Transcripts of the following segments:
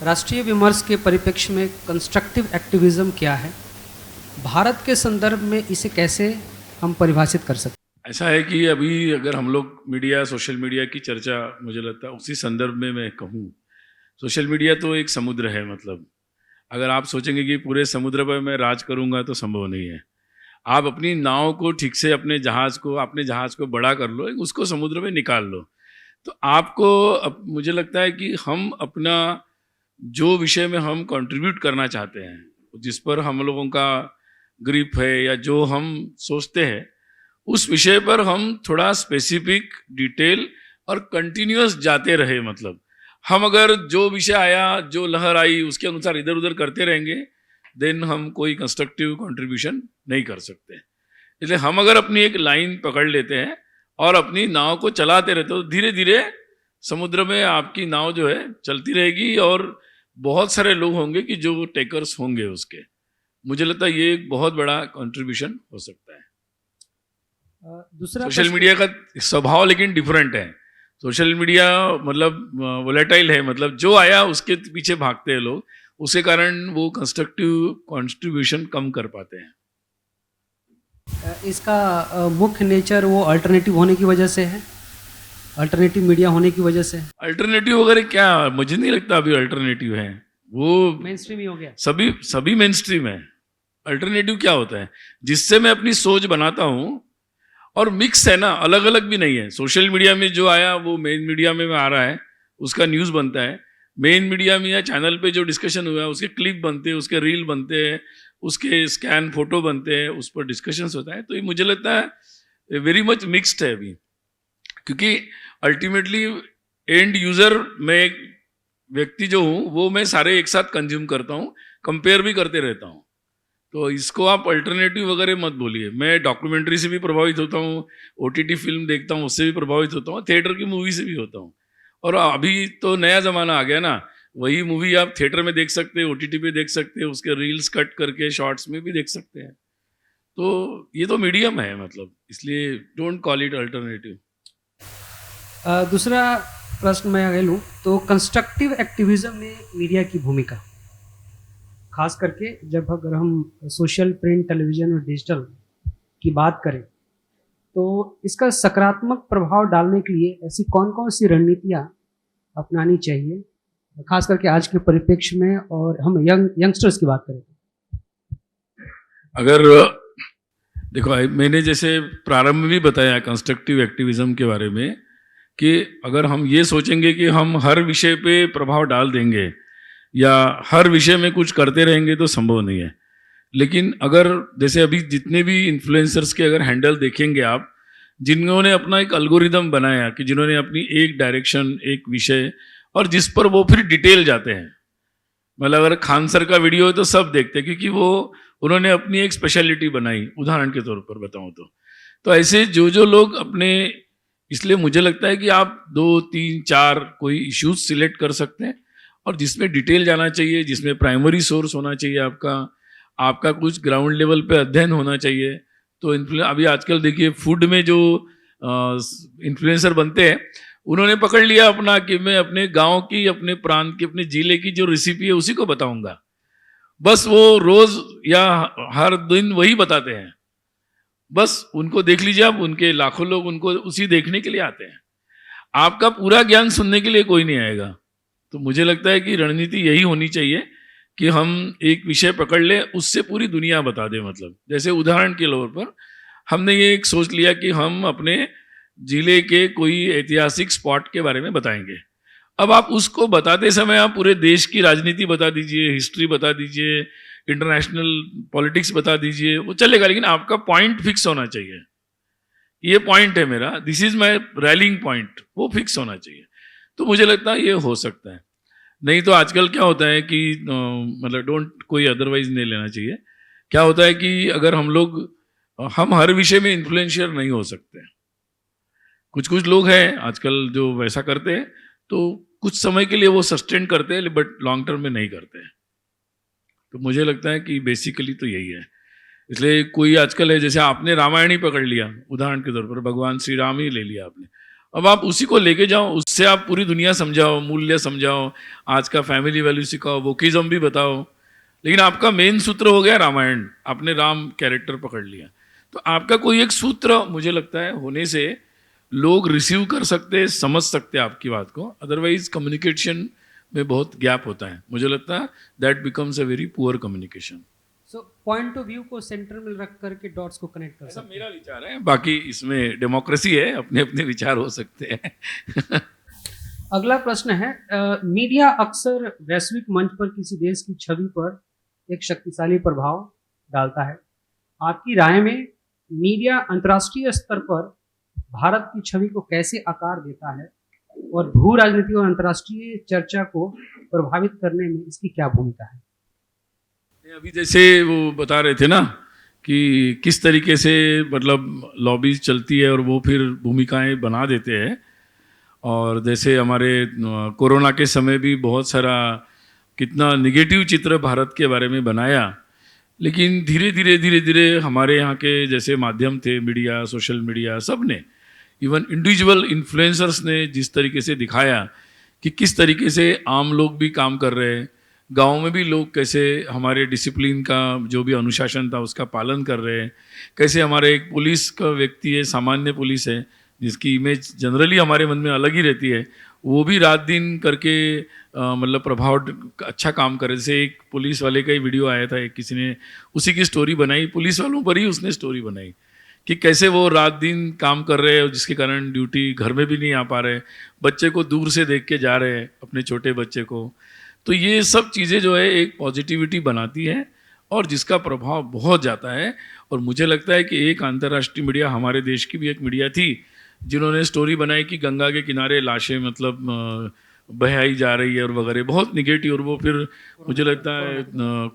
राष्ट्रीय विमर्श के परिप्रेक्ष्य में कंस्ट्रक्टिव एक्टिविज्म क्या है? भारत के संदर्भ में इसे कैसे हम परिभाषित कर सकते हैं? ऐसा है कि अभी अगर हम लोग मीडिया सोशल मीडिया की चर्चा, मुझे लगता है उसी संदर्भ में मैं कहूँ, सोशल मीडिया तो एक समुद्र है। मतलब अगर आप सोचेंगे कि पूरे समुद्र पर मैं राज करूँगा तो संभव नहीं है। आप अपनी नाव को ठीक से अपने जहाज़ को बड़ा कर लो, उसको समुद्र में निकाल लो, तो आपको मुझे लगता है कि हम अपना जो विषय में हम कंट्रीब्यूट करना चाहते हैं, जिस पर हम लोगों का ग्रिप है या जो हम सोचते हैं, उस विषय पर हम थोड़ा स्पेसिफिक, डिटेल और कंटिन्यूअस जाते रहे। मतलब हम अगर जो विषय आया, जो लहर आई, उसके अनुसार इधर उधर करते रहेंगे, देन हम कोई कंस्ट्रक्टिव कंट्रीब्यूशन नहीं कर सकते। इसलिए हम अगर अपनी एक लाइन पकड़ लेते हैं और अपनी नाव को चलाते रहते हो, तो धीरे धीरे समुद्र में आपकी नाव जो है चलती रहेगी और बहुत सारे लोग होंगे कि जो टेकर्स होंगे उसके। मुझे लगता है ये एक बहुत बड़ा कंट्रीब्यूशन हो सकता है। दूसरा सोशल मीडिया का स्वभाव लेकिन डिफरेंट है। सोशल मीडिया मतलब वोलेटाइल है, मतलब जो आया उसके पीछे भागते हैं लोग, उसके कारण वो कंस्ट्रक्टिव कंट्रीब्यूशन कम कर पाते हैं। इसका मुख्य नेचर वो अल्टरनेटिव होने की वजह से है, अल्टरनेटिव मीडिया होने की वजह से। अल्टरनेटिव वगैरह क्या, मुझे नहीं लगता अभी अल्टरनेटिव है। वो मेन स्ट्रीम ही हो गया। सभी मेन स्ट्रीम है। अल्टरनेटिव क्या होता है? जिससे मैं अपनी सोच बनाता हूँ, और मिक्स है ना, अलग अलग भी नहीं है। सोशल मीडिया में जो आया वो मेन मीडिया में आ रहा है, उसका न्यूज़ बनता है। मेन मीडिया में या चैनल पे जो डिस्कशन हुआ है उसके क्लिप बनते हैं, उसके रील बनते हैं, उसके स्कैन फोटो बनते हैं, उस पर डिस्कशंस होता है। तो ये मुझे लगता है वेरी मच मिक्स्ड है अभी, क्योंकि अल्टीमेटली एंड यूज़र में एक व्यक्ति जो हूँ वो मैं सारे एक साथ कंज्यूम करता हूँ, कंपेयर भी करते रहता हूँ। तो इसको आप अल्टरनेटिव वगैरह मत बोलिए। मैं डॉक्यूमेंट्री से भी प्रभावित होता हूँ, ओटीटी फिल्म देखता हूँ उससे भी प्रभावित होता हूँ, थिएटर की मूवी से भी होता हूँ। और अभी तो नया ज़माना आ गया ना, वही मूवी आप थिएटर में देख सकते हैं, ओटीटी पे देख सकते हैं, उसके रील्स कट करके शॉर्ट्स में भी देख सकते हैं। तो ये तो मीडियम है, मतलब इसलिए डोंट कॉल इट अल्टरनेटिव। दूसरा प्रश्न मैं अगर लूँ तो कंस्ट्रक्टिव एक्टिविज्म में मीडिया की भूमिका, खास करके जब अगर हम सोशल, प्रिंट, टेलीविज़न और डिजिटल की बात करें, तो इसका सकारात्मक प्रभाव डालने के लिए ऐसी कौन कौन सी रणनीतियाँ अपनानी चाहिए, खास करके आज के परिप्रेक्ष्य में, और हम यंगस्टर्स की बात करें? अगर देखो, मैंने जैसे प्रारंभ में भी बताया कंस्ट्रक्टिव एक्टिविज्म के बारे में, कि अगर हम ये सोचेंगे कि हम हर विषय पे प्रभाव डाल देंगे या हर विषय में कुछ करते रहेंगे तो संभव नहीं है। लेकिन अगर जैसे अभी जितने भी इन्फ्लुएंसर्स के अगर हैंडल देखेंगे आप, जिन्होंने अपना एक अल्गोरिदम बनाया, कि जिन्होंने अपनी एक डायरेक्शन, एक विषय, और जिस पर वो फिर डिटेल जाते हैं। मतलब अगर खान सर का वीडियो है तो सब देखते हैं, क्योंकि वो उन्होंने अपनी एक स्पेशलिटी बनाई, उदाहरण के तौर पर बताऊं तो ऐसे जो लोग अपने, इसलिए मुझे लगता है कि आप 2, 3, 4 कोई इश्यूज सिलेक्ट कर सकते हैं, और जिसमें डिटेल जाना चाहिए, जिसमें प्राइमरी सोर्स होना चाहिए, आपका कुछ ग्राउंड लेवल पे अध्ययन होना चाहिए। तो अभी आजकल देखिए फूड में जो इन्फ्लुएंसर बनते हैं, उन्होंने पकड़ लिया अपना कि मैं अपने गांव की, अपने प्रांत की, अपने जिले की जो रेसिपी है उसी को बताऊंगा। बस वो रोज या हर दिन वही बताते हैं। बस उनको देख लीजिए आप, उनके लाखों लोग उनको उसी देखने के लिए आते हैं। आपका पूरा ज्ञान सुनने के लिए कोई नहीं आएगा। तो मुझे लगता है कि रणनीति यही होनी चाहिए कि हम एक विषय पकड़ लें, उससे पूरी दुनिया बता दें। मतलब जैसे उदाहरण के तौर पर हमने ये एक सोच लिया कि हम अपने जिले के कोई ऐतिहासिक स्पॉट के बारे में बताएंगे। अब आप उसको बताते समय आप पूरे देश की राजनीति बता दीजिए, हिस्ट्री बता दीजिए, इंटरनेशनल पॉलिटिक्स बता दीजिए, वो चलेगा, लेकिन आपका पॉइंट फिक्स होना चाहिए। ये पॉइंट है मेरा, this is my railing point, वो फिक्स होना चाहिए। तो मुझे लगता है ये हो सकता है। नहीं तो आजकल क्या होता है कि मतलब डोंट कोई अदरवाइज नहीं लेना चाहिए। क्या होता है कि अगर हम हर विषय में इन्फ्लुएंशियर नहीं हो सकते। कुछ लोग हैं आजकल जो वैसा करते हैं, तो कुछ समय के लिए वो सस्टेन करते हैं, बट लॉन्ग टर्म में नहीं करते हैं। तो मुझे लगता है कि बेसिकली तो यही है। इसलिए कोई आजकल है, जैसे आपने रामायण ही पकड़ लिया उदाहरण के तौर पर, भगवान श्री राम ही ले लिया आपने। अब आप उसी को लेके जाओ, उससे आप पूरी दुनिया समझाओ, मूल्य समझाओ, आज का फैमिली वैल्यू सिखाओ, वोकिज्म भी बताओ, लेकिन आपका मेन सूत्र हो गया रामायण, आपने राम कैरेक्टर पकड़ लिया। तो आपका कोई एक सूत्र मुझे लगता है होने से लोग रिसीव कर सकते, समझ सकते आपकी बात को, अदरवाइज कम्युनिकेशन में बहुत गैप होता है। मुझे लगता है that becomes a very poor communication. So point of view को सेंटर में रख करके डॉट्स को कनेक्ट कर ऐसा सकते मेरा विचार है, बाकी इसमें डेमोक्रेसी है, अपने अपने विचार हो सकते हैं। हैं। अगला प्रश्न है, मीडिया अक्सर वैश्विक मंच पर किसी देश की छवि पर एक शक्तिशाली प्रभाव डालता है। आपकी राय में मीडिया अंतर्राष्ट्रीय स्तर पर भारत की छवि को कैसे आकार देता है और भू राजनीति और अंतर्राष्ट्रीय चर्चा को प्रभावित करने में इसकी क्या भूमिका है? अभी जैसे वो बता रहे थे ना कि किस तरीके से मतलब लॉबी चलती है और वो फिर भूमिकाएं बना देते हैं, और जैसे हमारे कोरोना के समय भी बहुत सारा कितना निगेटिव चित्र भारत के बारे में बनाया, लेकिन धीरे धीरे हमारे यहाँ के जैसे माध्यम थे, मीडिया, सोशल मीडिया, सब ने, इवन इंडिविजुअल इन्फ्लुएंसर्स ने जिस तरीके से दिखाया कि किस तरीके से आम लोग भी काम कर रहे हैं, गांव में भी लोग कैसे हमारे डिसिप्लिन का जो भी अनुशासन था उसका पालन कर रहे हैं, कैसे हमारे एक पुलिस का व्यक्ति है, सामान्य पुलिस है जिसकी इमेज जनरली हमारे मन में अलग ही रहती है, वो भी रात दिन करके मतलब प्रभाव अच्छा काम करे। जैसे एक पुलिस वाले का ही वीडियो आया था, एक किसी ने उसी की स्टोरी बनाई, पुलिस वालों पर ही उसने स्टोरी बनाई कि कैसे वो रात दिन काम कर रहे हैं, जिसके कारण ड्यूटी घर में भी नहीं आ पा रहे, बच्चे को दूर से देख के जा रहे हैं, अपने छोटे बच्चे को। तो ये सब चीज़ें जो है एक पॉजिटिविटी बनाती है और जिसका प्रभाव बहुत जाता है। और मुझे लगता है कि एक अंतर्राष्ट्रीय मीडिया, हमारे देश की भी एक मीडिया थी जिन्होंने स्टोरी बनाई कि गंगा के किनारे लाशें मतलब बहाई जा रही है और वगैरह, बहुत निगेटिव। और वो फिर मुझे लगता है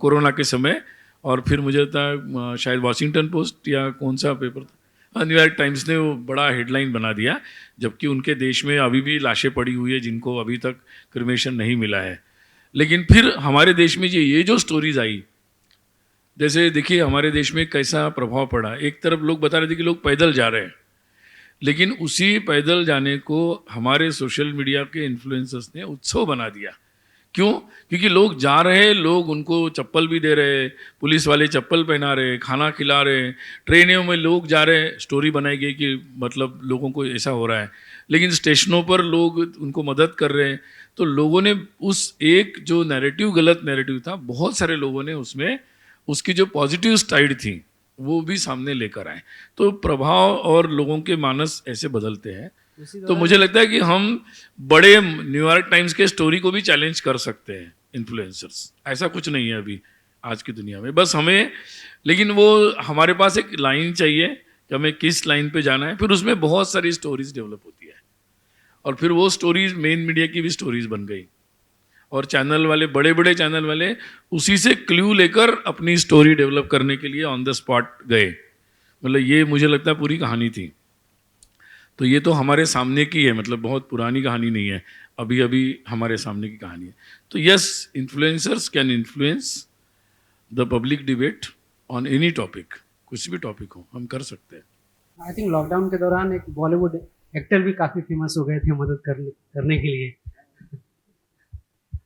कोरोना के समय, और फिर मुझे लगता है शायद वॉशिंगटन पोस्ट या कौन सा पेपर था, न्यूयॉर्क टाइम्स ने वो बड़ा हेडलाइन बना दिया, जबकि उनके देश में अभी भी लाशें पड़ी हुई है जिनको अभी तक क्रिमेशन नहीं मिला है। लेकिन फिर हमारे देश में ये जो स्टोरीज आई, जैसे देखिए हमारे देश में कैसा प्रभाव पड़ा। एक तरफ लोग बता रहे थे कि लोग पैदल जा रहे हैं, लेकिन उसी पैदल जाने को हमारे सोशल मीडिया के इन्फ्लुएंसर्स ने उत्सव बना दिया। क्यों? क्योंकि लोग जा रहे हैं, लोग उनको चप्पल भी दे रहे, पुलिस वाले चप्पल पहना रहे, खाना खिला रहे, ट्रेनों में लोग जा रहे, स्टोरी बनाई गई कि मतलब लोगों को ऐसा हो रहा है, लेकिन स्टेशनों पर लोग उनको मदद कर रहे हैं। तो लोगों ने उस एक जो नैरेटिव, गलत नैरेटिव था, बहुत सारे लोगों ने उसमें उसकी जो पॉजिटिव साइड थी वो भी सामने लेकर आए। तो प्रभाव और लोगों के मानस ऐसे बदलते हैं। तो मुझे लगता है कि हम बड़े न्यूयॉर्क टाइम्स के स्टोरी को भी चैलेंज कर सकते हैं इन्फ्लुएंसर्स, ऐसा कुछ नहीं है अभी आज की दुनिया में। बस हमें, लेकिन वो हमारे पास एक लाइन चाहिए कि हमें किस लाइन पे जाना है, फिर उसमें बहुत सारी स्टोरीज डेवलप होती है, और फिर वो स्टोरीज मेन मीडिया की भी स्टोरीज बन गई, और चैनल वाले, बड़े बड़े चैनल वाले उसी से क्ल्यू लेकर अपनी स्टोरी डेवलप करने के लिए ऑन द स्पॉट गए। मतलब ये मुझे लगता है पूरी कहानी थी। तो ये तो हमारे सामने की है, मतलब बहुत पुरानी कहानी नहीं है, अभी अभी हमारे सामने की कहानी है। तो yes, influencers can influence the public debate on any topic, कुछ भी टॉपिक हो हम कर सकते हैं। आई थिंक लॉकडाउन के दौरान एक बॉलीवुड एक्टर भी काफी फेमस हो गए थे मदद करने के लिए।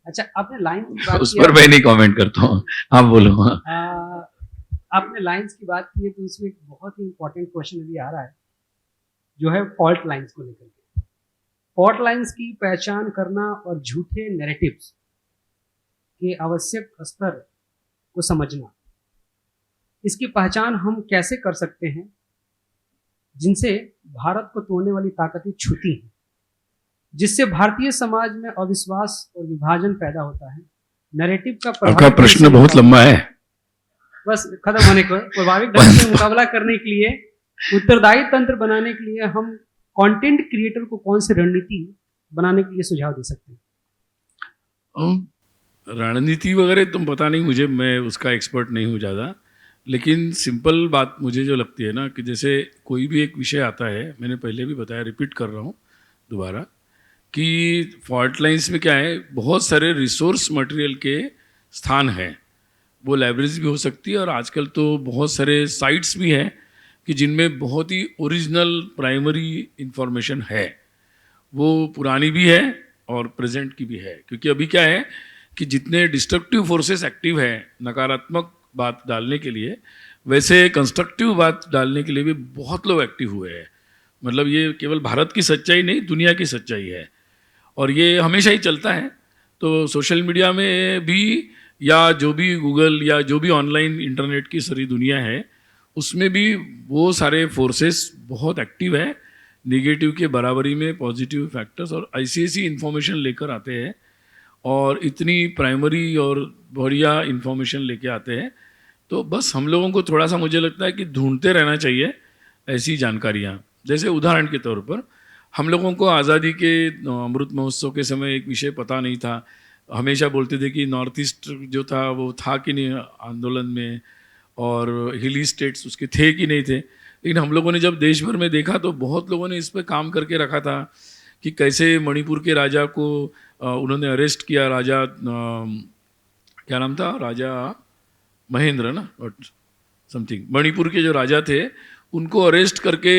अच्छा, आपने लाइन की बात उस पर मैं नहीं कमेंट करता हूँ, आप बोलो। आपने लाइंस की बात की है, तो उसमें एक बहुत ही इंपॉर्टेंट क्वेश्चन अभी आ रहा है जो है फॉल्ट लाइंस को लेकर के। फॉल्ट लाइंस की पहचान करना और झूठे नैरेटिव्स के आवश्यक स्तर को समझना, इसकी पहचान हम कैसे कर सकते हैं जिनसे भारत को तोड़ने वाली ताकतें छूती हैं, जिससे भारतीय समाज में अविश्वास और विभाजन पैदा होता है। नैरेटिव का आपका प्रश्न बहुत लंबा है, बस खत्म होने को प्रभावित ढंग से मुकाबला करने के लिए, उत्तरदायी तंत्र बनाने के लिए हम कंटेंट क्रिएटर को कौन सी रणनीति बनाने के लिए सुझाव दे सकते हैं? रणनीति वगैरह तुम पता नहीं मुझे, मैं उसका एक्सपर्ट नहीं हूँ ज़्यादा, लेकिन सिंपल बात मुझे जो लगती है ना कि जैसे कोई भी एक विषय आता है, मैंने पहले भी बताया, रिपीट कर रहा हूँ दोबारा, कि फॉल्ट लाइंस में क्या है, बहुत सारे रिसोर्स मटेरियल के स्थान हैं, वो लाइब्रेरीज भी हो सकती है, और आजकल तो बहुत सारे साइट्स भी हैं कि जिनमें बहुत ही ओरिजिनल प्राइमरी इंफॉर्मेशन है। वो पुरानी भी है और प्रेजेंट की भी है। क्योंकि अभी क्या है कि जितने डिस्ट्रक्टिव फोर्सेस एक्टिव है नकारात्मक बात डालने के लिए, वैसे कंस्ट्रक्टिव बात डालने के लिए भी बहुत लोग एक्टिव हुए हैं। मतलब ये केवल भारत की सच्चाई नहीं, दुनिया की सच्चाई है और ये हमेशा ही चलता है। तो सोशल मीडिया में भी या जो भी गूगल या जो भी ऑनलाइन इंटरनेट की सारी दुनिया है, उसमें भी वो सारे फोर्सेस बहुत एक्टिव है। निगेटिव के बराबरी में पॉजिटिव फैक्टर्स और ऐसी ऐसी इन्फॉर्मेशन लेकर आते हैं और इतनी प्राइमरी और बढ़िया इन्फॉर्मेशन लेके आते हैं। तो बस हम लोगों को थोड़ा सा मुझे लगता है कि ढूंढते रहना चाहिए ऐसी जानकारियाँ। जैसे उदाहरण के तौर पर हम लोगों को आज़ादी के अमृत महोत्सव के समय एक विषय पता नहीं था। हमेशा बोलते थे कि नॉर्थ ईस्ट जो था वो था कि नहीं आंदोलन में, और हिली स्टेट्स उसके थे कि नहीं थे। लेकिन हम लोगों ने जब देश भर में देखा तो बहुत लोगों ने इस पर काम करके रखा था कि कैसे मणिपुर के राजा को उन्होंने अरेस्ट किया। राजा क्या नाम था, राजा महेंद्र ना, बट समथिंग, मणिपुर के जो राजा थे उनको अरेस्ट करके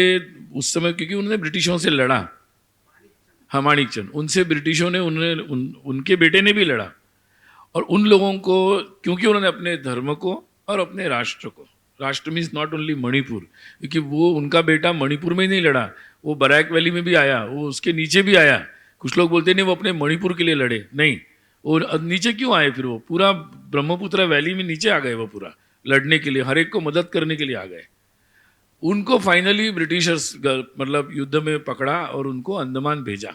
उस समय, क्योंकि उन्होंने ब्रिटिशों से लड़ा। हाँ, माणिकचंद, उनसे ब्रिटिशों ने उनके बेटे ने भी लड़ा। और उन लोगों को, क्योंकि उन्होंने अपने धर्म को और अपने राष्ट्र को, राष्ट्र मीन्स नॉट ओनली मणिपुर, क्योंकि वो उनका बेटा मणिपुर में ही नहीं लड़ा, वो बराक वैली में भी आया, वो उसके नीचे भी आया। कुछ लोग बोलते नहीं वो अपने मणिपुर के लिए लड़े, नहीं, और नीचे क्यों आए फिर, वो पूरा ब्रह्मपुत्र वैली में नीचे आ गए, वो पूरा लड़ने के लिए, हर एक को मदद करने के लिए आ गए। उनको फाइनली ब्रिटिशर्स मतलब युद्ध में पकड़ा और उनको अंडमान भेजा।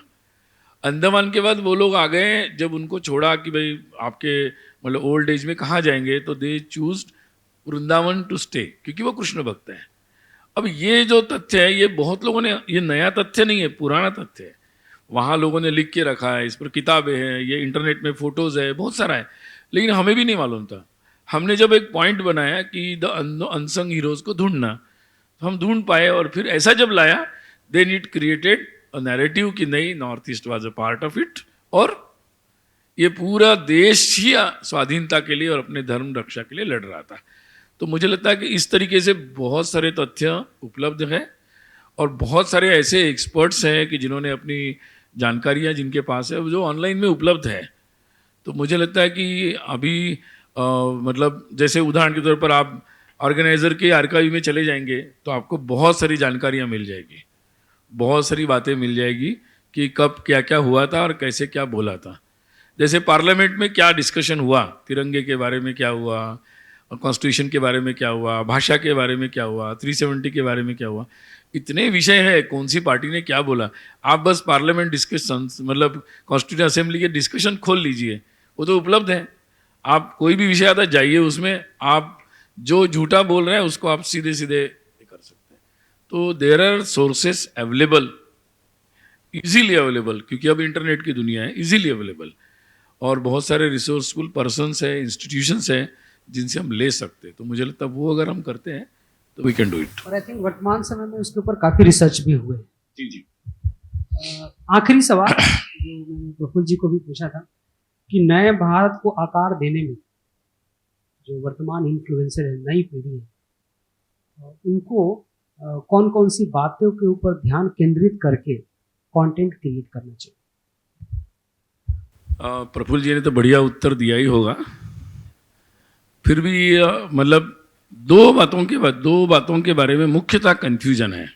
अंडमान के बाद वो लोग आ गए, जब उनको छोड़ा कि भाई आपके मतलब ओल्ड एज में कहाँ जाएंगे, तो they choose Vrindavan to stay, क्योंकि वो कृष्ण भक्त हैं। अब ये जो तथ्य है, ये बहुत लोगों ने, ये नया तथ्य नहीं है, पुराना तथ्य है। वहाँ लोगों ने लिख के रखा है, इस पर किताबें हैं, ये इंटरनेट में फोटोज़ है, बहुत सारा है, लेकिन हमें भी नहीं मालूम था। हमने जब एक पॉइंट बनाया कि द अनसंग हीरोज़ को ढूंढना, तो हम ढूंढ पाए। और फिर ऐसा जब लाया, then it created a narrative कि नहीं, north east was a part of it, और ये पूरा देश ही स्वाधीनता के लिए और अपने धर्म रक्षा के लिए लड़ रहा था। तो मुझे लगता है कि इस तरीके से बहुत सारे तथ्य उपलब्ध हैं और बहुत सारे ऐसे एक्सपर्ट्स हैं कि जिन्होंने अपनी जानकारियां जिनके पास है, जो ऑनलाइन में उपलब्ध है। तो मुझे लगता है कि अभी मतलब जैसे उदाहरण के तौर पर आप ऑर्गेनाइज़र के आर्काइव में चले जाएंगे तो आपको बहुत सारी जानकारियां मिल जाएगी, बहुत सारी बातें मिल जाएगी कि कब क्या क्या हुआ था और कैसे क्या बोला था। जैसे पार्लियामेंट में क्या डिस्कशन हुआ, तिरंगे के बारे में क्या हुआ, कॉन्स्टिट्यूशन के बारे में क्या हुआ, भाषा के बारे में क्या हुआ, 370 के बारे में क्या हुआ, इतने विषय है, कौन सी पार्टी ने क्या बोला। आप बस पार्लियामेंट डिस्कशन मतलब कॉन्स्टिट्यूशन असेंबली के डिस्कशन खोल लीजिए, वो तो उपलब्ध है। आप कोई भी विषय आता जाइए, उसमें आप जो झूठा बोल रहे हैं उसको आप सीधे सीधे कर सकते हैं। तो there are sources available, easily available, क्योंकि अब इंटरनेट की दुनिया है, इजीली अवेलेबल, और बहुत सारे रिसोर्सफुल पर्सन्स है, इंस्टीट्यूशंस हैं जिनसे हम ले सकते हैं। तो मुझे लगता है वो अगर हम करते हैं तो वी कैन डू इट। और आई थिंक वर्तमान समय में उसके ऊपर काफी रिसर्च भी हुए। जी जी। आखिरी सवाल जो मैंने प्रफुल्ल जी को भी पूछा था कि नए भारत को आकार देने में जो वर्तमान इन्फ्लुएंसर है, नई पीढ़ी है, उनको कौन कौन सी बातों के ऊपर ध्यान केंद्रित करके कंटेंट क्रिएट करना चाहिए? प्रफुल्ल जी ने तो बढ़िया उत्तर दिया ही होगा। फिर भी मतलब दो बातों के बारे में मुख्यतः कन्फ्यूजन है।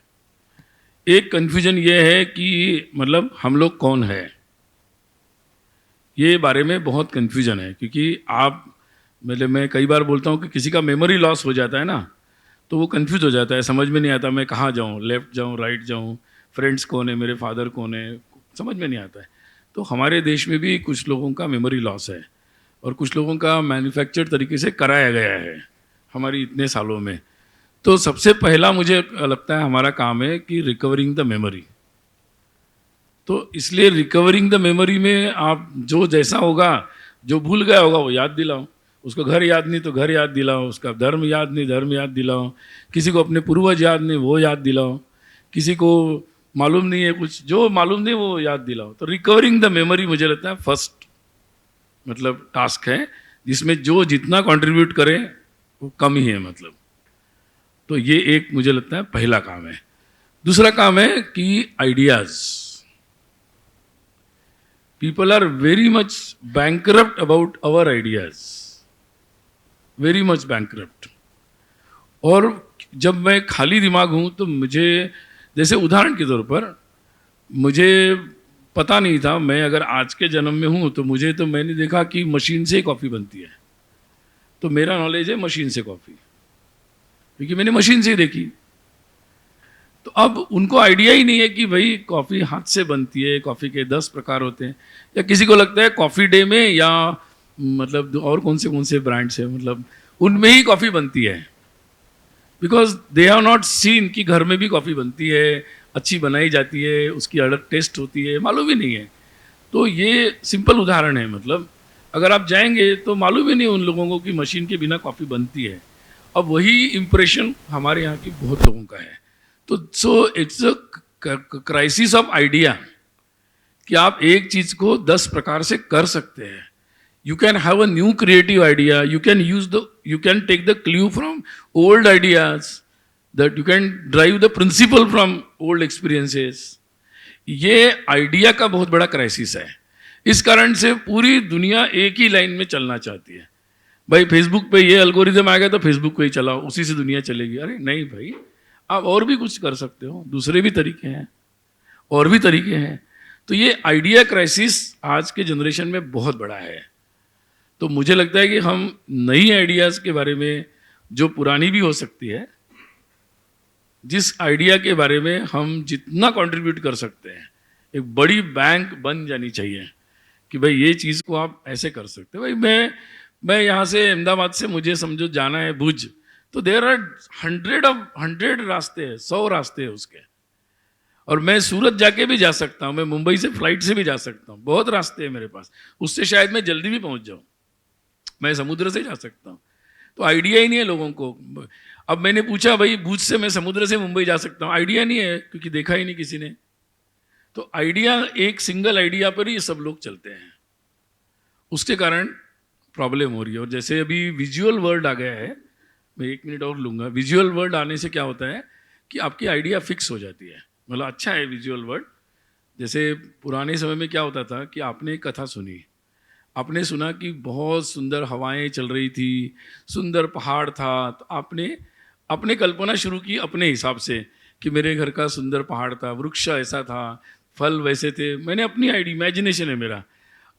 एक कन्फ्यूजन ये है कि मतलब हम लोग कौन है, ये बारे में बहुत कन्फ्यूजन है। क्योंकि आप मतलब मैं कई बार बोलता हूँ कि किसी का मेमोरी लॉस हो जाता है ना, तो वो कंफ्यूज हो जाता है, समझ में नहीं आता मैं कहाँ जाऊँ, लेफ्ट जाऊँ, राइट जाऊँ, फ्रेंड्स कौन है, मेरे फादर कौन है, समझ में नहीं आता है। तो हमारे देश में भी कुछ लोगों का मेमोरी लॉस है और कुछ लोगों का मैन्युफैक्चर्ड तरीके से कराया गया है हमारी इतने सालों में। तो सबसे पहला मुझे लगता है हमारा काम है कि रिकवरिंग द मेमोरी। तो इसलिए रिकवरिंग द मेमोरी में आप जो जैसा होगा, जो भूल गया होगा वो याद दिलाओ, उसको घर याद नहीं तो घर याद दिलाओ, उसका धर्म याद नहीं धर्म याद दिलाओ, किसी को अपने पूर्वज याद नहीं वो याद दिलाओ, किसी को मालूम नहीं है कुछ, जो मालूम नहीं वो याद दिलाओ। तो रिकवरिंग द मेमोरी मुझे लगता है फर्स्ट मतलब टास्क है, जिसमें जो जितना कंट्रीब्यूट करे वो कम ही है मतलब। तो ये एक मुझे लगता है पहला काम है। दूसरा काम है कि ideas, people are very much bankrupt about our ideas, very much bankrupt. और जब मैं खाली दिमाग हूँ तो मुझे, जैसे उदाहरण के तौर पर, मुझे पता नहीं था, मैं अगर आज के जन्म में हूँ तो मैंने देखा कि मशीन से कॉफ़ी बनती है, तो मेरा नॉलेज है मशीन से कॉफ़ी, क्योंकि मैंने मशीन से ही देखी। तो अब उनको आइडिया ही नहीं है कि भाई कॉफ़ी हाथ से बनती है, कॉफ़ी के 10 प्रकार होते हैं, या किसी को लगता है कॉफ़ी डे में या मतलब और कौन से ब्रांड्स है, मतलब उनमें ही कॉफ़ी बनती है, because they have not seen कि घर में भी कॉफ़ी बनती है, अच्छी बनाई जाती है, उसकी अलग टेस्ट होती है, मालूम ही नहीं है। तो ये सिंपल उदाहरण है, मतलब अगर आप जाएंगे तो मालूम ही नहीं उन लोगों को कि मशीन के बिना कॉफ़ी बनती है। अब वही इम्प्रेशन हमारे यहाँ की बहुत लोगों का है। तो so it's a crisis of idea कि आप एक चीज़ को 10 प्रकार से कर सकते हैं। You can have a new creative idea. You can take the clue from old ideas. That you can drive the principle from old experiences. ये आइडिया का बहुत बड़ा क्राइसिस है। इस कारण से पूरी दुनिया एक ही लाइन में चलना चाहती है। भाई फेसबुक पे ये एल्गोरिदम आ गया तो फेसबुक को ही चलाओ, उसी से दुनिया चलेगी। अरे नहीं भाई, आप और भी कुछ कर सकते हो, दूसरे भी तरीके हैं, और भी तरीके हैं। तो ये आइडिया क्राइसिस आज के जनरेशन में बहुत बड़ा है। तो मुझे लगता है कि हम नई आइडियाज़ के बारे में, जो पुरानी भी हो सकती है, जिस आइडिया के बारे में हम जितना कंट्रीब्यूट कर सकते हैं, एक बड़ी बैंक बन जानी चाहिए कि भाई ये चीज़ को आप ऐसे कर सकते हो। भाई मैं यहाँ से अहमदाबाद से मुझे समझो जाना है भुज, तो देर आर 100 रास्ते हैं, 100 रास्ते हैं उसके। और मैं सूरत जाके भी जा सकता हूँ, मैं मुंबई से फ्लाइट से भी जा सकता हूँ, बहुत रास्ते हैं मेरे पास। उससे शायद मैं जल्दी भी पहुँच जाऊँ, मैं समुद्र से जा सकता हूँ। तो आइडिया ही नहीं है लोगों को। अब मैंने पूछा भाई भुज से मैं समुद्र से मुंबई जा सकता हूँ, आइडिया नहीं है, क्योंकि देखा ही नहीं किसी ने। तो आइडिया, एक सिंगल आइडिया पर ही सब लोग चलते हैं, उसके कारण प्रॉब्लम हो रही है। और जैसे अभी विजुअल वर्ल्ड आ गया है, मैं 1 मिनट और लूँगा। विजुअल वर्ल्ड आने से क्या होता है कि आपकी आइडिया फिक्स हो जाती है। मतलब अच्छा है विजुअल वर्ल्ड। जैसे पुराने समय में क्या होता था कि आपने एक कथा सुनी, आपने सुना कि बहुत सुंदर हवाएं चल रही थी, सुंदर पहाड़ था, तो आपने कल्पना शुरू की अपने हिसाब से कि मेरे घर का सुंदर पहाड़ था, वृक्ष ऐसा था, फल वैसे थे। मैंने अपनी इमेजिनेशन है मेरा।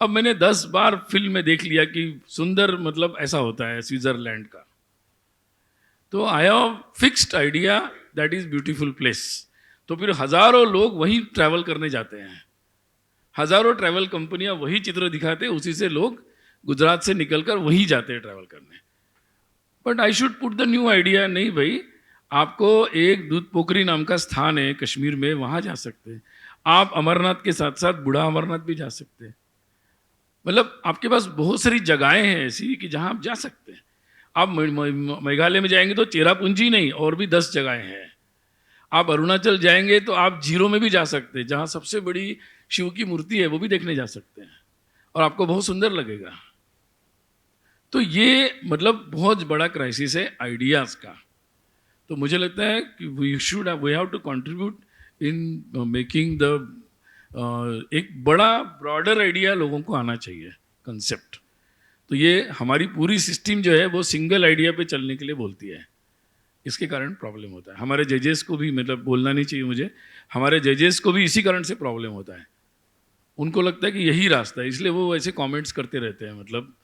अब मैंने 10 बार फिल्म में देख लिया कि सुंदर मतलब ऐसा होता है स्विट्जरलैंड का। तो I have fixed idea that is beautiful place. तो फिर हजारों लोग वहीं ट्रैवल करने जाते हैं, हजारों ट्रैवल कंपनियां वही चित्र दिखाते हैं, उसी से लोग गुजरात से निकलकर वहीं जाते हैं ट्रैवल करने। But I should put the new idea, नहीं भाई, आपको एक दूध पोखरी नाम का स्थान है कश्मीर में, वहां जा सकते हैं आप। अमरनाथ के साथ साथ बूढ़ा अमरनाथ भी जा सकते हैं। मतलब आपके पास बहुत सारी जगहें हैं ऐसी कि जहां आप जा सकते हैं। आप मेघालय में जाएंगे तो चेरापूंजी नहीं, और भी 10 जगहें हैं। आप अरुणाचल जाएंगे तो आप जीरो में भी जा सकते हैं, जहाँ सबसे बड़ी शिव की मूर्ति है, वो भी देखने जा सकते हैं, और आपको बहुत सुंदर लगेगा। तो ये मतलब बहुत बड़ा क्राइसिस है आइडियाज़ का। तो मुझे लगता है कि we have to contribute in making the एक बड़ा ब्रॉडर आइडिया लोगों को आना चाहिए, कंसेप्ट। तो ये हमारी पूरी सिस्टम जो है वो सिंगल आइडिया पे चलने के लिए बोलती है, इसके कारण प्रॉब्लम होता है। हमारे जजेस को भी, मतलब बोलना नहीं चाहिए मुझे, हमारे जजेस को भी इसी कारण से प्रॉब्लम होता है। उनको लगता है कि यही रास्ता है, इसलिए वो ऐसे कमेंट्स करते रहते हैं, मतलब,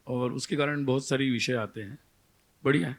और उसके कारण बहुत सारी विषय आते हैं। बढ़िया है।